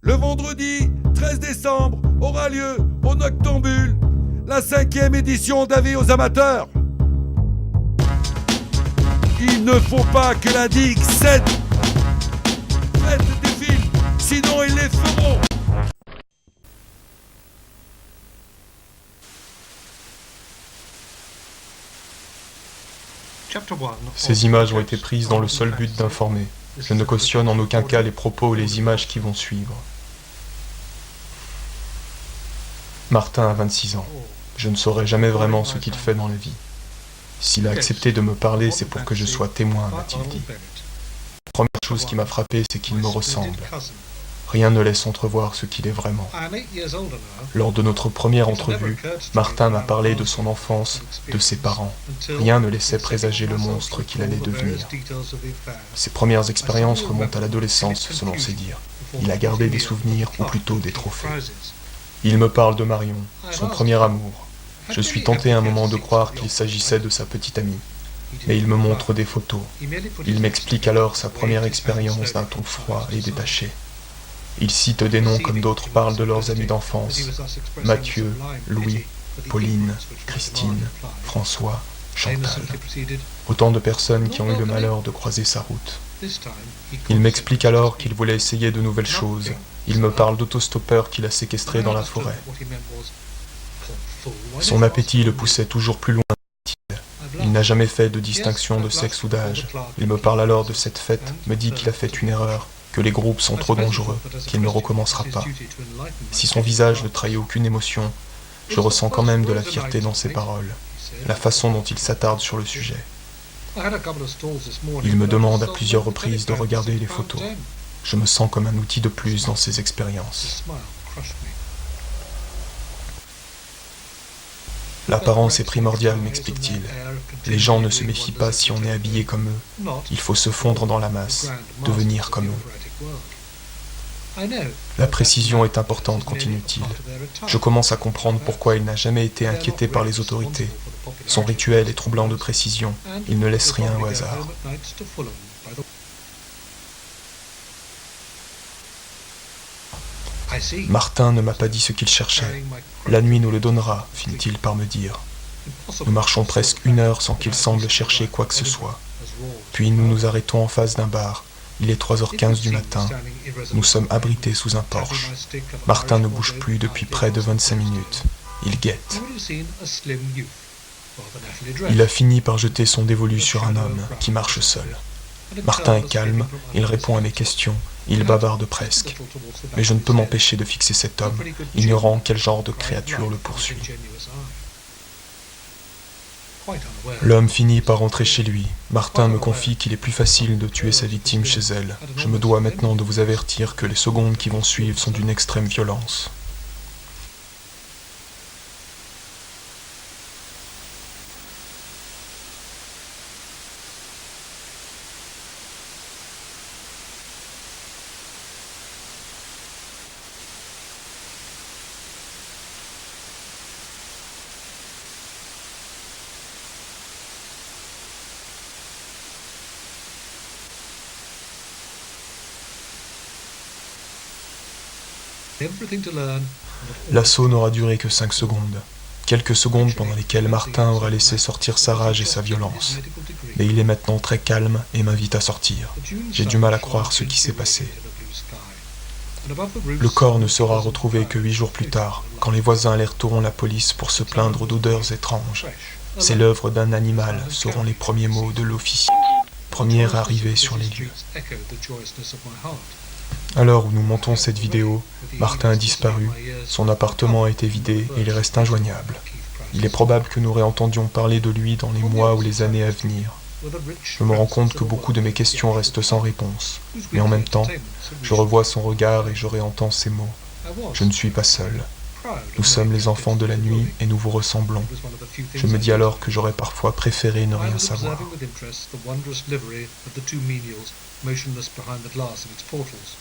Le vendredi 13 décembre aura lieu au Noctambule la 5e édition d'Avis aux amateurs. Il ne faut pas que la Digue cède. Faites des films, sinon ils les feront. Ces images ont été prises dans le seul but d'informer. Je ne cautionne en aucun cas les propos ou les images qui vont suivre. Martin a 26 ans. Je ne saurai jamais vraiment ce qu'il fait dans la vie. S'il a accepté de me parler, c'est pour que je sois témoin, m'a-t-il dit. La première chose qui m'a frappé, c'est qu'il me ressemble. Rien ne laisse entrevoir ce qu'il est vraiment. Lors de notre première entrevue, Martin m'a parlé de son enfance, de ses parents. Rien ne laissait présager le monstre qu'il allait devenir. Ses premières expériences remontent à l'adolescence, selon ses dires. Il a gardé des souvenirs, ou plutôt des trophées. Il me parle de Marion, son premier amour. Je suis tenté à un moment de croire qu'il s'agissait de sa petite amie. Mais il me montre des photos. Il m'explique alors sa première expérience d'un ton froid et détaché. Il cite des noms comme d'autres parlent de leurs amis d'enfance. Mathieu, Louis, Pauline, Christine, François, Chantal. Autant de personnes qui ont eu le malheur de croiser sa route. Il m'explique alors qu'il voulait essayer de nouvelles choses. Il me parle d'autostoppeurs qu'il a séquestrés dans la forêt. Son appétit le poussait toujours plus loin, dit-il. Il n'a jamais fait de distinction de sexe ou d'âge. Il me parle alors de cette fête, me dit qu'il a fait une erreur, que les groupes sont trop dangereux, qu'il ne recommencera pas. Si son visage ne trahit aucune émotion, je ressens quand même de la fierté dans ses paroles, la façon dont il s'attarde sur le sujet. Il me demande à plusieurs reprises de regarder les photos. Je me sens comme un outil de plus dans ses expériences. L'apparence est primordiale, m'explique-t-il. Les gens ne se méfient pas si on est habillé comme eux. Il faut se fondre dans la masse, devenir comme eux. La précision est importante, continue-t-il. Je commence à comprendre pourquoi il n'a jamais été inquiété par les autorités. Son rituel est troublant de précision. Il ne laisse rien au hasard. Martin ne m'a pas dit ce qu'il cherchait. La nuit nous le donnera, finit-il par me dire. Nous marchons presque 1 heure sans qu'il semble chercher quoi que ce soit. Puis nous nous arrêtons en face d'un bar. Il est 3h15 du matin. Nous sommes abrités sous un porche. Martin ne bouge plus depuis près de 25 minutes. Il guette. Il a fini par jeter son dévolu sur un homme qui marche seul. Martin est calme, il répond à mes questions, il bavarde presque. Mais je ne peux m'empêcher de fixer cet homme, ignorant quel genre de créature le poursuit. L'homme finit par rentrer chez lui. Martin me confie qu'il est plus facile de tuer sa victime chez elle. Je me dois maintenant de vous avertir que les secondes qui vont suivre sont d'une extrême violence. L'assaut n'aura duré que 5 secondes. Quelques secondes pendant lesquelles Martin aura laissé sortir sa rage et sa violence. Mais il est maintenant très calme et m'invite à sortir. J'ai du mal à croire ce qui s'est passé. Le corps ne sera retrouvé que 8 jours plus tard, quand les voisins alerteront la police pour se plaindre d'odeurs étranges. C'est l'œuvre d'un animal, seront les premiers mots de l'officier. Première arrivée sur les lieux. À l'heure où nous montons cette vidéo, Martin a disparu, son appartement a été vidé et il reste injoignable. Il est probable que nous réentendions parler de lui dans les mois ou les années à venir. Je me rends compte que beaucoup de mes questions restent sans réponse, mais en même temps, je revois son regard et je réentends ses mots. Je ne suis pas seul. Nous sommes les enfants de la nuit et nous vous ressemblons. Je me dis alors que j'aurais parfois préféré ne rien savoir. Motionless behind the glass of its portals.